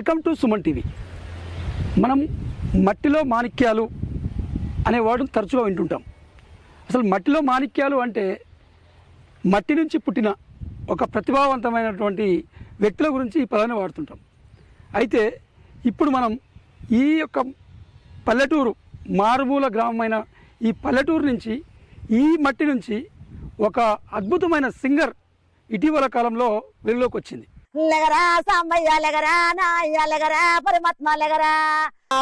Welcome to Suman TV. మనం మట్టిలో మాణిక్యాలు అనే వర్డ్ని తరచుగా వింటుంటాం. అసలు మట్టిలో మాణిక్యాలు అంటే మట్టి నుంచి పుట్టిన ఒక ప్రతిభావంతమైనటువంటి వ్యక్తుల గురించి ఈ పదాన్ని వాడుతుంటాం. అయితే ఇప్పుడు మనం ఈ యొక్క పల్లెటూరు మారుమూల గ్రామమైన ఈ పల్లెటూరు నుంచి ఈ మట్టి నుంచి ఒక అద్భుతమైన సింగర్ ఇటీవల కాలంలో వెలుగులోకి వచ్చింది. లెగరా సాంబయ్య లెగరా నాయ్య లెగరా పరమాత్మ లెగరా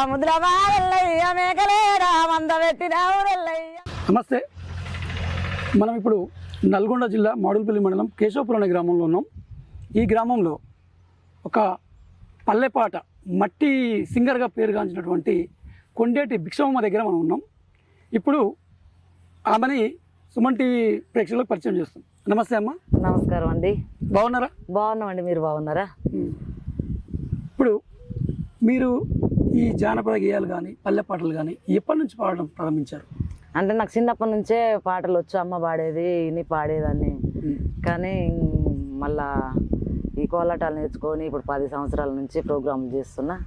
ముద్రమా ఎల్లయ్య మేకలేరా మంద పెట్టినావు ఎల్లయ్య. నమస్తే. మనం ఇప్పుడు నల్గొండ జిల్లా మాడుగులపల్లి మండలం కేశవపురం అనే గ్రామంలో ఉన్నాం. ఈ గ్రామంలో ఒక పల్లెపాట మట్టి సింగర్గా పేరుగాంచినటువంటి కొండేటి భిక్షమమ్మ దగ్గర మనం ఉన్నాం. ఇప్పుడు ఆమెని సుమన్ టీవీ ప్రేక్షకులకు పరిచయం చేస్తాం. నమస్తే అమ్మ. నమస్కారం అండి. బాగున్నారా? బాగున్నామండి, మీరు బాగున్నారా? ఇప్పుడు మీరు ఈ జానపద గేయాలు కానీ పల్లె పాటలు కానీ ఎప్పటి నుంచి పాడడం ప్రారంభించారు? అంటే నాకు చిన్నప్పటి నుంచే పాటలు వచ్చు, అమ్మ పాడేది ఇన్ని పాడేదాన్ని. కానీ మళ్ళా ఈ కోలాటాలు నేర్చుకొని ఇప్పుడు 10 సంవత్సరాల నుంచి ప్రోగ్రాంలు చేస్తున్నా.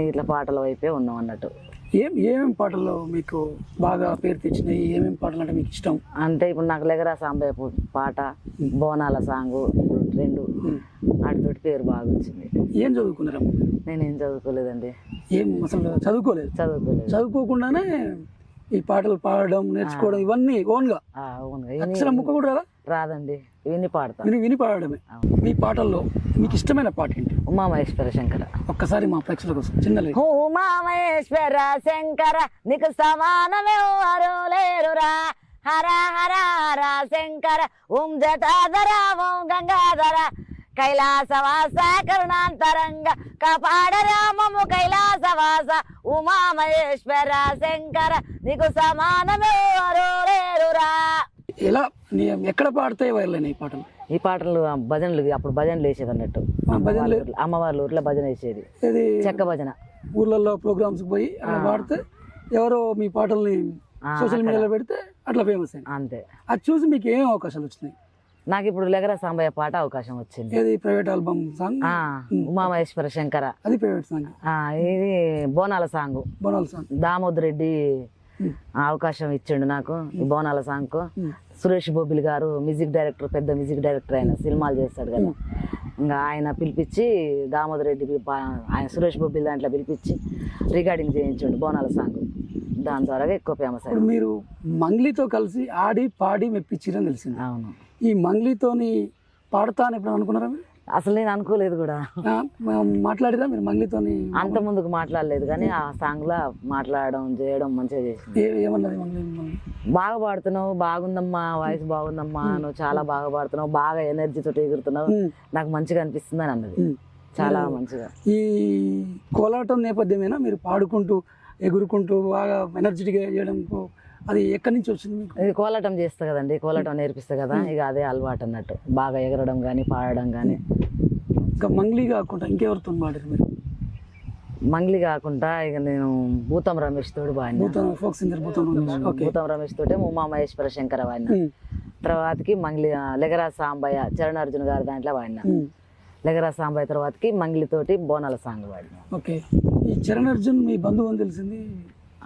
ఇట్లా పాటల వైపే ఉన్నాం అన్నట్టు. ఏమేమి పాటల్లో మీకు బాగా పేరు తెచ్చినాయి? ఏమేమి పాటలు అంటే మీకు ఇష్టం? అంటే ఇప్పుడు నాకు లెగరా సాంబయ్య పాట, బోనాల సాంగు ఇప్పుడు 2 వాటితోటి పేరు బాగా వచ్చింది. ఏం చదువుకున్నారమ్మా? నేనేం చదువుకోలేదండి. ఏం అసలు చదువుకోలేదు? చదువుకోకుండానే ఈ పాటలు పాడడం నేర్చుకోవడం ఇవన్నీ ఓన్గా? అక్షరం ముక్క కూడా రాదా? రాదండి, విని పాడతా. విని పాడడమే. మీ పాటల్లో మీకు ఇష్టమైన పాట ఏంటి? ఉమామహేశ్వర శంకర. ఒక్కసారి మా ప్రేక్షకుల కోసం చిన్న ఉమామహేశ్వర శంకర నీకు సమానమెవరు లేరురా, హర హర హర శంకర ఓం జటాధర ఓం గంగాధర కైలాసవాస కరుణాంతరంగ కాపాడ రామము కైలాసవాస ఉమామహేశ్వర శంకర నీకు సమానమెవరు లేరురా. ఎలా ఎక్కడ పాడితే వైరల్ ఈ పాటలు? ఈ పాటలు భజనలు, అప్పుడు భజనలు వేసేది అన్నట్టు. అమ్మవారి ఊర్లో భజన వేసేది, చెక్క భజన. ఊర్లలో ప్రోగ్రామ్స్ పోయి పాడితే ఎవరో మీ పాటల్ని సోషల్ మీడియాలో పెడితే అట్లా ఫేమస్ అయింది అంతే. అది చూసి మీకు ఏం అవకాశాలు వచ్చినాయి? నాకు ఇప్పుడు లెగరా సాంబయ్య పాట అవకాశం వచ్చింది. ఇది private album song. Umamaheshwara Shankara అది ప్రైవేట్ సాంగ్. ఇది బోనాల సాంగ్. దామోదర్ రెడ్డి అవకాశం ఇచ్చిండు నాకు ఈ బోనాల సాంగ్ కు. సురేష్ బొబ్బిలి గారు మ్యూజిక్ డైరెక్టర్, పెద్ద మ్యూజిక్ డైరెక్టర్, ఆయన సినిమాలు చేస్తాడు కదా. ఇంకా ఆయన పిలిపించి దామోదర్ రెడ్డి ఆయన సురేష్ బొబ్బిలి దాంట్లో పిలిపించి రికార్డింగ్ చేయించండు బోనాల సాంగ్. దాని ద్వారా ఎక్కువ ఫేమస్ అయ్యింది. మీరు మంగ్లీతో కలిసి ఆడి పాడి మెప్పించిరని తెలిసింది. అవును. ఈ మంగ్లీతోని పాడతా అని ఎప్పుడు అనుకున్నారా మీరు? అసలు నేను అనుకోలేదు కూడా. మాట్లాడిరా మీరు మంగ్లీతోని? అంత ముందుకు మాట్లాడలేదు, కానీ ఆ సాంగ్ లా మాట్లాడడం చేయడం మంచిగా చేసింది. ఏమన్నది మంగ్లీ? బాగా పాడుతున్నావు, బాగుందమ్మా, వాయిస్ బాగుందమ్మా, నువ్వు చాలా బాగా పాడుతున్నావు, బాగా ఎనర్జీతో ఎగురుతున్నావు, నాకు మంచిగా అనిపిస్తుంది అని అన్నది. చాలా మంచిగా. ఈ కోలాటం నేపథ్యమేనా మీరు పాడుకుంటూ ఎగురుకుంటూ బాగా ఎనర్జెటిక్గా చేయడం? అది ఎక్కడి నుంచి వచ్చింది మీకు? ఇది కోలాటం చేస్తా కదండి, కోలాటం నేర్పిస్తా కదా, ఇక అదే అలవాటు అన్నట్టు. బాగా ఎగరడం కానీ పాడడం కానీ. ఇంకా మంగ్లీ కాకుండా ఇంకెవరితో పాడారు మీరు? మంగ్లీ కాకుండా ఇక నేను భూతం రమేష్ తోటి పాడిన. ఫోక్ సింగర్ భూతం రమేష్ తోటి ఉమామహేశ్వర శంకర పాడిన. తర్వాతకి మంగ్లీ లెగరా సాంబయ్య చరణార్జున్ గారి దాంట్లో పాడిన. లెగరా సాంబయ్య తర్వాతకి మంగ్లీ తోటి బోనాల సాంగ్ పాడిన. ఓకే. ఈ చరణార్జున్ మీ బంధువు అని తెలిసింది?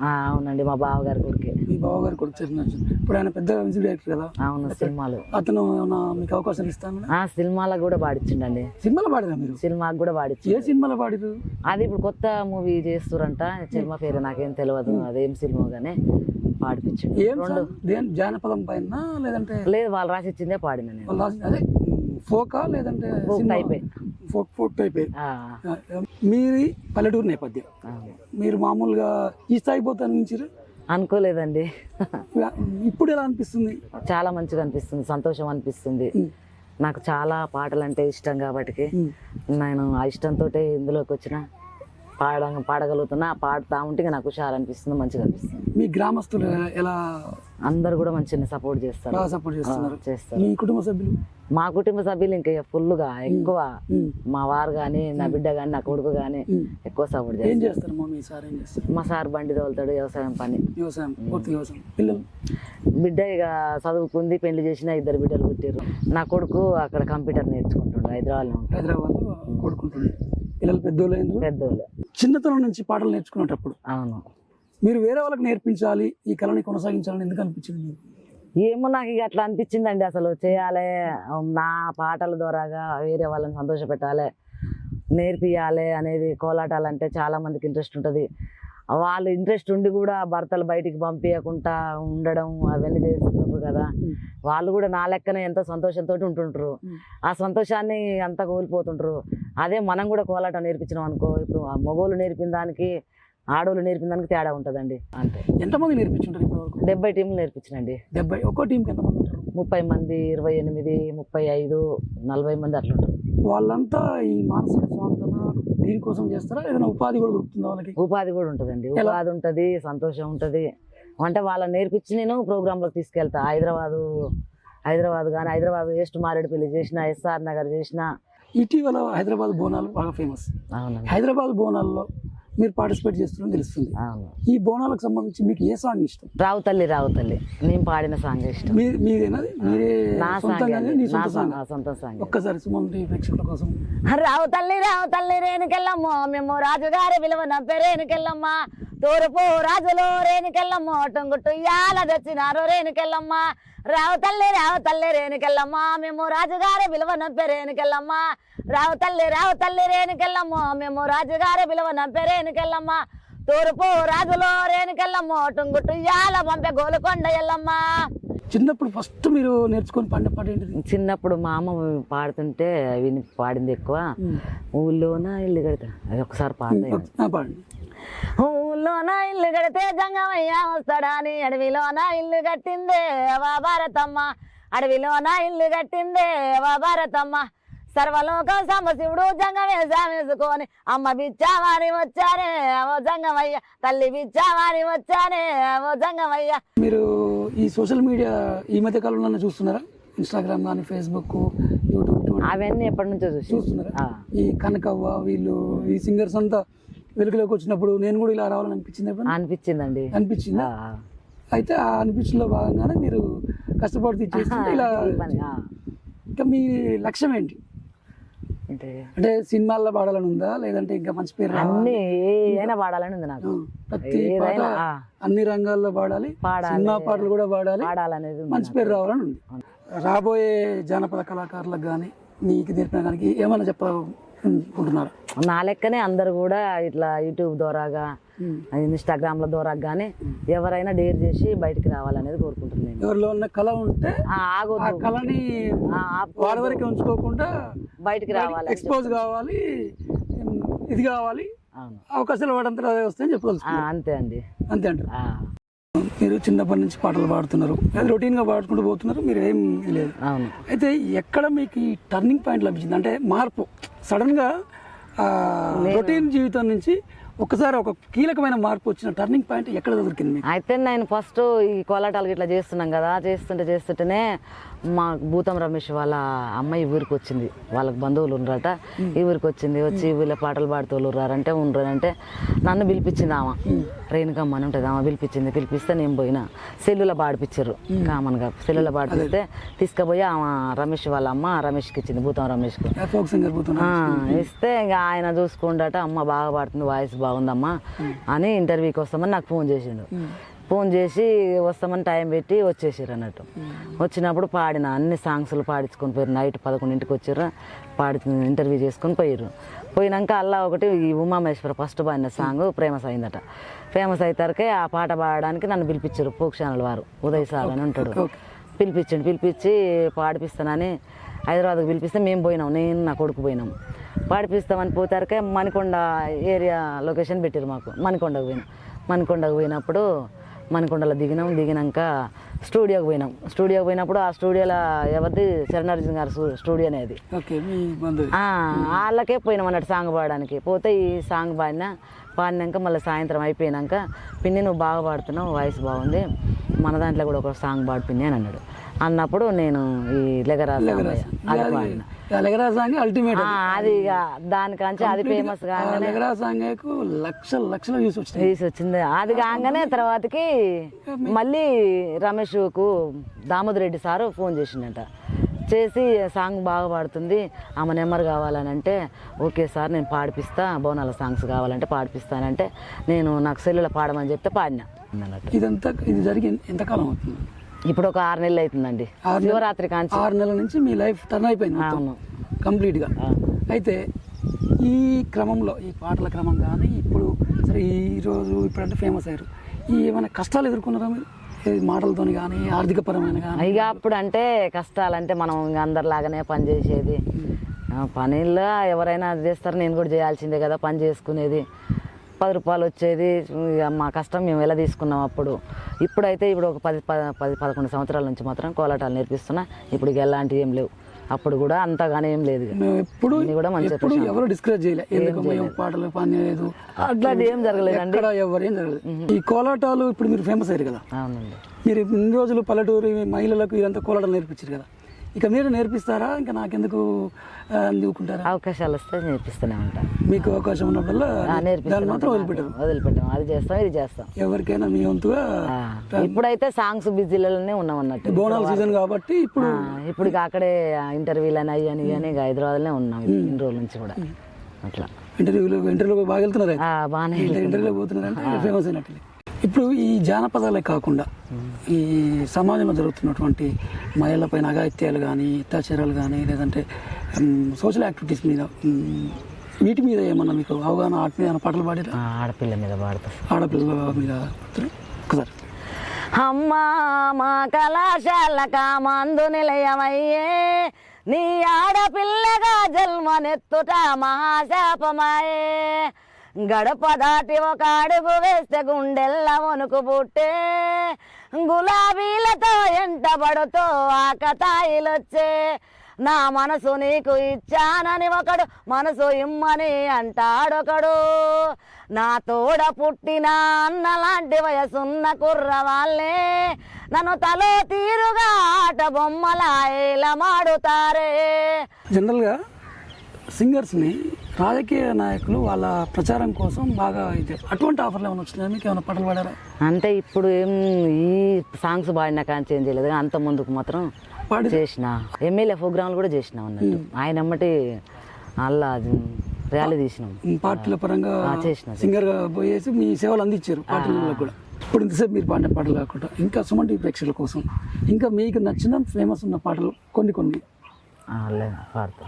అవునండి, మా బావగారి కొడుకే. మీ బావగారి కొడుకు చరణార్జున్ ఇప్పుడు ఆయన పెద్ద మ్యూజిక్ డైరెక్టర్ కదా? అవును. సినిమాలు అతను మీకు అవకాశం ఇస్తాను? సినిమాలకు కూడా పాడించిండండి. సినిమాలో పాడినా మీరు? సినిమాకి కూడా పాడించి. ఏ సినిమాలో పాడిరు? అది ఇప్పుడు కొత్త మూవీ చేస్తురంట, సినిమా పేరు నాకేం తెలియదు, అదేం సినిమా గానీ పాడిపించండి. జానపదం పైన లేదంటే? లేదు, వాళ్ళు రాసిచ్చిందే పాడిన నేను. అదే ఫోకా లేదంటే ఫోక్ టైప్? మీది పల్లెటూరు నేపథ్యం, మీరు మామూలుగా ఈ స్థాయి పోతే అనిపించారు? అనుకోలేదండి. ఇప్పుడు ఎలా అనిపిస్తుంది? చాలా మంచిగా అనిపిస్తుంది, సంతోషం అనిపిస్తుంది. నాకు చాలా పాటలు అంటే ఇష్టం కాబట్టి నేను ఆ ఇష్టంతో ఇందులోకి వచ్చిన పాడగలుగుతున్నా. పాడుతూ ఉంటే నాకు హుషారు అనిపిస్తుంది, మంచిగా అనిపిస్తుంది. మీ గ్రామస్తులు ఎలా? అందరు కూడా మంచిగా సపోర్ట్ చేస్తారు. చేస్తారు. మీ కుటుంబ సభ్యులు? మా కుటుంబ సభ్యులు ఇంకా ఫుల్గా ఎక్కువ. మా వారు కానీ, నా బిడ్డ కానీ, నా కొడుకు కానీ ఎక్కువ సపోర్ట్ చేస్తారు. మా సార్ బండి తోలుతాడు, వ్యవసాయం పని. పిల్లలు? బిడ్డ ఇక చదువుకుంది, పెళ్లి చేసిన, 2 బిడ్డలు పుట్టారు. నా కొడుకు అక్కడ కంప్యూటర్ నేర్చుకుంటుండు, హైదరాబాద్లో. కొడుకుంటుండే పిల్లలు పెద్దోళ్ళు పెద్దోళ్ళు. చిన్నతనం నుంచి పాటలు నేర్చుకునేటప్పుడు అవును. మీరు వేరే వాళ్ళకి నేర్పించాలి, ఈ కళని కొనసాగించాలని ఎందుకు అనిపించింది మీకు? ఏమో నాకు ఇక అట్లా అనిపించిందండి. అసలు చేయాలి, నా పాటల ద్వారాగా వేరే వాళ్ళని సంతోషపెట్టాలి, నేర్పియాలి అనేది. కోలాటాలంటే చాలా మందికి ఇంట్రెస్ట్ ఉంటుంది. వాళ్ళు ఇంట్రెస్ట్ ఉండి కూడా భర్తలు బయటికి పంపించకుండా ఉండడం అవన్నీ చేస్తుంటారు కదా. వాళ్ళు కూడా నా లెక్కనే ఎంతో సంతోషంతో ఉంటుంటారు. ఆ సంతోషాన్ని అంతా కోల్పోతుంటారు. అదే మనం కూడా కోలాటం నేర్పించినాం అనుకో, ఇప్పుడు ఆ మగోళ్ళు నేర్పిన దానికి ఆడోళ్ళు నేర్పిన దానికి తేడా ఉంటుందండి. అంతే. ఎంతమంది నేర్పించుంటారు ఇప్పటివరకు? 70 టీంలు నేర్పించినండి. 70. ఒక్కో టీంకి ఎంతమంది ఉంటారు? 30 మంది, 28, 35, 40 మంది అట్లా ఉంటారు. వాళ్ళంతా ఈ మానసిక స్వాంతన దీనికోసం చేస్తారా, ఏదైనా ఉపాధి కూడా దొరుకుతుందా వాళ్ళకి? ఉపాధి కూడా ఉంటుందండి. ఉపాధి ఉంటుంది, సంతోషం ఉంటుంది. అంటే వాళ్ళని నేర్పించి నేను ప్రోగ్రాంలోకి తీసుకెళ్తా. హైదరాబాద్ కానీ హైదరాబాద్ ఈస్ట్ మారేడుపల్లి చేసిన, ఎస్ఆర్ నగర్ చేసిన. ఇటీవల హైదరాబాద్ బోనాలు బాగా ఫేమస్. అవునండి. హైదరాబాద్ బోనాల్లో మీరు పార్టిసిపేట్ చేస్తున్నారని తెలుస్తుంది. అవును. ఈ బోనాలకు సంబంధించి మీకు ఏ సాంగ్ ఇష్టం? రావు తల్లి నేను పాడిన సాంగ్ ఇష్టం. మీరేనది? మీరే నా సొంత సాంగ్. ఒక్కసారి సుమన్ ప్రేక్షకుల కోసం. రావు తల్లి రేణుకెళ్ళమ్మో, మేము రాజుగారి విలువన పేరేనుకెళ్ళమ్మ. తూర్పు రాజులు రేణుకెళ్ళమ్మో, టొంగుట్టు యాల తెచ్చినారు రేణుకెళ్ళమ్మ. రావు తల్లి రేణుకెళ్ళమ్మ, మేము రాజుగారి విలువన పేరేనుకెళ్ళమ్మ. రావు తల్లి రేణుకెళ్ళమ్మో, మేము రాజుగారి విలువన పేరేనుకెళ్ళమ్మ. తూర్పు రాజులు రేణుకెళ్ళమ్మో, టొంగుట్టు యాల పంపే గోలుకొండ ఎల్లమ్మ. చిన్నప్పుడు ఫస్ట్ మీరు నేర్చుకొని పాడిన పాట ఏంటిది? చిన్నప్పుడు మా అమ్మ పాడుతుంటే విని పాడింది ఎక్కువ. ఊళ్ళోన ఇల్లు కడతా, అది ఒకసారి పాడండి. ఊళ్ళోన ఇల్లు కడితే జంగమయ్య వస్తాడా అని, అడవిలోన ఇల్లు కట్టిందే వా భారతమ్మ. అడవిలోన ఇల్లు కట్టిందే వా భారతమ్మ. సర్వలోకం సమశివుడు జంగమే సామేసుకొని, అమ్మ బిచ్చావాని వచ్చానే ఓ జంగమయ్య, తల్లి బిచ్చావాని వచ్చానే ఓ జంగమయ్య. మీరు ఈ సోషల్ మీడియా ఈ మధ్య కాలంలో చూస్తున్నారా? ఇన్స్టాగ్రామ్ కానీ, ఫేస్బుక్, యూట్యూబ్ అవన్నీ ఎప్పటి నుంచో చూస్తున్నారా? ఈ కనకవ్వ వీళ్ళు ఈ సింగర్స్ అంతా వెలుగులోకి వచ్చినప్పుడు నేను కూడా ఇలా రావాలని అనిపించిందండి. అనిపించిందా? అయితే ఆ అనిపించడంలో భాగంగానే మీరు కష్టపడి చేస్తుంటే ఇలా. ఇంకా మీ లక్ష్యం ఏంటి? అంటే సినిమాల్లో పాడాలని ఉందా, లేదంటే ఇంకా మంచి పేరు ఏదైనా పాడాలని ఉంది నాకు. ప్రతి పాట అన్ని రంగాల్లో పాడాలి, సినిమా పాటలు కూడా పాడాలనేది, మంచి పేరు రావాలని ఉంది. రాబోయే జానపద కళాకారులకు కానీ మీకు నేర్పిన దానికి ఏమైనా చెప్పాలనుకుంటున్నారు? నా లెక్కనే అందరు కూడా ఇట్లా యూట్యూబ్ ద్వారాగా, ఇన్స్టాగ్రామ్ల ద్వారా కానీ ఎవరైనా డేర్ చేసి బయటికి రావాలనేది కోరుకుంటున్నాను. ఎవరిలో ఉన్న కళ ఉంటే ఆ కళని వాడి వరకు ఉంచుకోకుండా బయటికి రావాలి, ఎక్స్పోజ్ కావాలి, ఇది కావాలి, అవకాశాలు వాడంతా వస్తాయని చెప్పగలుగుతాను. అంతే అండి. అంతే అంటారు. మీరు చిన్నప్పటి నుంచి పాటలు పాడుతున్నారు, అది రొటీన్గా పాడుకుంటూ పోతున్నారు, మీరు ఏం లేదు. అయితే ఎక్కడ మీకు ఈ టర్నింగ్ పాయింట్ లభించింది? అంటే మార్పు సడన్గా రొటీన్ జీవితం నుంచి ఒకసారి ఒక కీలకమైన మార్పు వచ్చిన టర్నింగ్ పాయింట్ ఎక్కడ దొరికింది? అయితే నేను ఫస్ట్ ఈ కోలాటాలు ఇట్లా చేస్తున్నాం కదా, చేస్తుంటేనే మా భూతం రమేష్ వాళ్ళ అమ్మాయి ఊరికి వచ్చింది. వాళ్ళకి బంధువులు ఉన్నారట, ఈ ఊరికి వచ్చింది. వచ్చి వీళ్ళ పాటలు పాడుతూ ఉన్నారంటే నన్ను పిలిపించింది. ఆమె రేణుకమ్మ అని ఉంటుంది, ఆమె పిలిపిస్తే నేను పోయినా. సెల్లులో పాడిపించారు, కామన్గా సెల్లులో పాడిపిస్తే తీసుకుపోయి ఆమె రమేష్ వాళ్ళ అమ్మ రమేష్కి ఇచ్చింది, భూతం రమేష్కి ఇస్తే ఇంకా ఆయన చూసుకుంటాట, అమ్మ బాగా పాడుతుంది, వాయిస్ బాగుందమ్మా అని ఇంటర్వ్యూకి వస్తామని నాకు ఫోన్ చేసిండు. ఫోన్ చేసి వస్తామని టైం పెట్టి వచ్చేసారు అన్నట్టు. వచ్చినప్పుడు పాడిన అన్ని సాంగ్స్లు పాడించుకొని పోయారు. నైట్ 11ంటికి వచ్చారు, ఇంటర్వ్యూ చేసుకొని పోయినాక అలా ఒకటి ఈ ఉమామేశ్వర ఫస్ట్ పాడిన సాంగ్ ఫేమస్ అయిందట. ఫేమస్ అయ్యేసరికి ఆ పాట పాడడానికి నన్ను పిలిపించారు. ఫోక్ ఛానల్ వారు ఉదయ్ సార్ అని ఉంటాడు, పిలిపించి పాడిపిస్తానని హైదరాబాద్కి పిలిపిస్తే మేము పోయినాం, నేను నా కొడుకు పోయినాం. పాడిపిస్తామని పోతారకే మణికొండ ఏరియా లొకేషన్ పెట్టారు మాకు. మణికొండకు పోయినప్పుడు మణికొండలో దిగినాక స్టూడియోకి పోయినప్పుడు ఆ స్టూడియోలో ఎవరిది శరణార్జున్ గారు స్టూడియో అనేది, వాళ్ళకే పోయినాం అన్నట్టు సాంగ్ పాడడానికి. పోతే ఈ సాంగ్ పాడినాక మళ్ళీ సాయంత్రం అయిపోయినాక, పిన్ని నువ్వు బాగా పాడుతున్నావు, వాయిస్ బాగుంది, మన దాంట్లో కూడా ఒక సాంగ్ పాడు పిన్ని అని అన్నాడు. అన్నప్పుడు నేను ఈ లెగరాజు అది పాడిన. అల్టిమేట్ అది ఇక దానికంటే అది ఫేమస్ కాగానే లక్షల వ్యూస్ వచ్చింది. అది కాగానే తర్వాతకి మళ్ళీ రమేష్కు దామోదర్ రెడ్డి సారు ఫోన్ చేసిండట, చేసి సాంగ్ బాగా పాడుతుంది, ఆమె నెంబర్ కావాలని అంటే ఓకే సార్ నేను పాడిపిస్తా, బోనాల సాంగ్స్ కావాలంటే పాడిపిస్తానంటే నేను నాకు సెల్లులో పాడమని చెప్తే పాడినా అన్నట్టు. ఇది జరిగి ఎంతకాలం అవుతుంది? ఇప్పుడు ఒక 6 నెలలు అవుతుందండి. శివరాత్రి కాంచి 6 నెలల నుంచి మీ లైఫ్ టర్న్ అయిపోయింది అవును కంప్లీట్గా. అయితే ఈ క్రమంలో ఈ పాటల క్రమం కానీ ఇప్పుడు సరే ఈరోజు ఇప్పుడంటే ఫేమస్ అయ్యారు, ఈ ఏమైనా కష్టాలు ఎదుర్కొన్నారా మీరు? మాటలతో కానీ ఆర్థిక పరమైన కానీ? ఇక అప్పుడు అంటే కష్టాలంటే మనం ఇంకా అందరిలాగానే పని చేసేది, పనిలో ఎవరైనా అది చేస్తారు, నేను కూడా చేయాల్సిందే కదా, పని చేసుకునేది, 10 రూపాయలు వచ్చేది. ఇక మా కష్టం మేము ఎలా తీసుకున్నాం అప్పుడు. ఇప్పుడైతే ఇప్పుడు ఒక 10-11 సంవత్సరాల నుంచి మాత్రం కోలాటాలు నేర్పిస్తున్నా. ఇప్పుడు ఇక ఎలాంటివి ఏం లేవు, అప్పుడు కూడా అంతగానే ఏం లేదు. ఎప్పుడు ఎవరు డిస్కరేజ్ చేయలేదు, పాటలు పని లేదు అట్లాంటి ఏం జరగలేదండి, ఎవరు ఏం జరగలేదు. ఈ కోలాటాలు ఇప్పుడు మీరు ఫేమస్ అయ్యారు కదా, అవునండి. మీరు ఇన్ని రోజులు పల్లెటూరు మహిళలకు ఇదంతా కోలాటాలు నేర్పించారు కదా, ఇక మీరు నేర్పిస్తారా? ఇంకా నాకెందుకు అందుకుంటారా? అవకాశాలు వస్తే నేర్పిస్తూనే ఉంటాను. మీకు అవకాశం ఉన్నప్పుడల్లా దాన్ని మాత్రం వదిలిపెట్టాం, అది చేస్తాం ఇది చేస్తాం, ఎవరికైనా మీ వంతుగా. ఇప్పుడైతే సాంగ్స్ బిజీలోనే ఉన్నాం అన్నట్టు, బోనాల సీజన్ కాబట్టి ఇప్పుడు అక్కడే ఇంటర్వ్యూలు అని అయ్యని కానీ హైదరాబాద్లోనే ఉన్నాం ఇన్ని రోజుల నుంచి కూడా. అట్లా ఇంటర్వ్యూలో బాగా వెళ్తున్నారు, బాగానే ఇంటర్వ్యూలో పోతున్నారంటే ఫేమస్ అయినట్టు. ఇప్పుడు ఈ జానపదాలే కాకుండా ఈ సమాజంలో జరుగుతున్నటువంటి మహిళలపైన అఘాయిత్యాలు కానీ అత్యాచారాలు కానీ లేదంటే సోషల్ యాక్టివిటీస్ మీద వీటి మీద ఏమన్నా మీకు అవగాహన? ఆట మీద పాటలు పాడారా? ఆడపిల్ల మీద పాడతారు, ఆడపిల్లల మీద ఒకసారి. అమ్మా మా కళాశాలక మందు నిలయమయ్యే, నీ ఆడపిల్లగా జన్మనెత్తుట మహాశాపమాయే, గడప దాటి ఒక అడుగు వేస్తే గుండెల్ల వణుకు పుట్టే, గులాబీలతో ఎంటబడుతూ ఆకతాయిలొచ్చే, నా మనసు నీకు ఇచ్చానని ఒకడు మనసు ఇమ్మని అంటాడొకడు, నా తోడ పుట్టిన అన్నలాంటి వయసున్న కుర్రవాళ్ళే నన్ను తలో తీరుగా ఆట బొమ్మలా ఏలమాడుతారే. జనరల్గా సింగర్స్ని రాజకీయ నాయకులు వాళ్ళ ప్రచారం కోసం బాగా అటువంటి ఆఫర్లు ఏమైనా వచ్చినాయి మీకు? ఏమైనా పాటలు పాడారా? అంటే ఇప్పుడు ఏం ఈ సాంగ్స్ పాడినా కానీ చేంజ్ చేయలేదు, అంత ముందుకు మాత్రం చేసిన ఎమ్మెల్యే ప్రోగ్రాంలు కూడా చేసినాం అన్నట్టు. ఆయన అమ్మటి అలా ర్యాలీ తీసినాం, పార్టీల పరంగా చేసిన సింగర్గా పోయేసి మీ సేవలు అందించారు పార్టీలలో కూడా. ఇప్పుడు ఇంతసేపు మీరు పాడిన పాటలు కాకుండా ఇంకా సుమన్ టీవీ ప్రేక్షకుల కోసం ఇంకా మీకు నచ్చిన ఫేమస్ ఉన్న పాటలు కొన్ని పాడతా.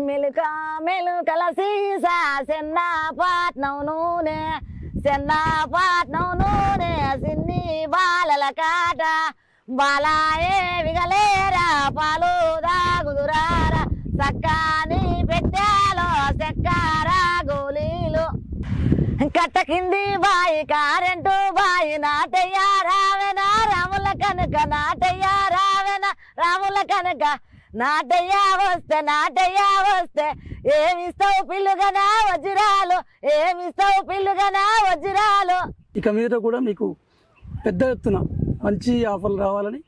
మెలుక మెలుకల సీసా చెన్నాపట్నం నూనె, చెన్నాపట్నం నూనె సిన్ని బాలల కాట, బాలాయే విగలేరా పాలు దాగుదురారా, చక్కని పెట్టాలో చక్కార గోలీలు, కట్ట కింది బాయి కారెంటు బాయి, నాటయ్యా రావెనా రాముల కనుక, నాటయ్యా రావెనా రాముల కనుక, నాటయ్యా వస్తే ఏమిస్తావు పిల్లుగనా వజ్రాలు, ఏమిస్తావు పిల్లుగనా వజ్రాలు. ఇక మీద కూడా మీకు పెద్ద ఎత్తున మంచి ఆఫర్లు రావాలని,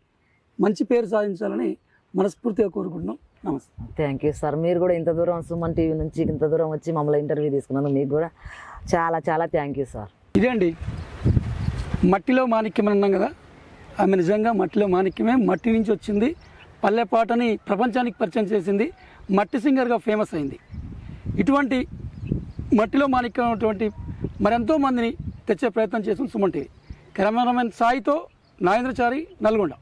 మంచి పేరు సాధించాలని మనస్ఫూర్తిగా కోరుకుంటున్నాం. నమస్తే. Thank you sir. మీరు కూడా ఇంత దూరం సుమన్ టీవీ నుంచి ఇంత దూరం వచ్చి మమ్మల్ని ఇంటర్వ్యూ తీసుకున్నందుకు మీకు కూడా చాలా చాలా థ్యాంక్ యూ సార్. ఇదే అండి మట్టిలో మాణిక్యం అన్నాం కదా, ఆమె నిజంగా మట్టిలో మాణిక్యమే. మట్టి నుంచి వచ్చింది, పల్లె పాటని ప్రపంచానికి పరిచయం చేసింది, మట్టి సింగర్గా ఫేమస్ అయింది. ఇటువంటి మట్టిలో మాణిక్యం అటువంటి మరెంతో మందిని తెచ్చే ప్రయత్నం చేస్తుంది సుమన్ టీవీ. కెమెరామెన్ సాయితో నాగేంద్రచారి, నల్గొండ.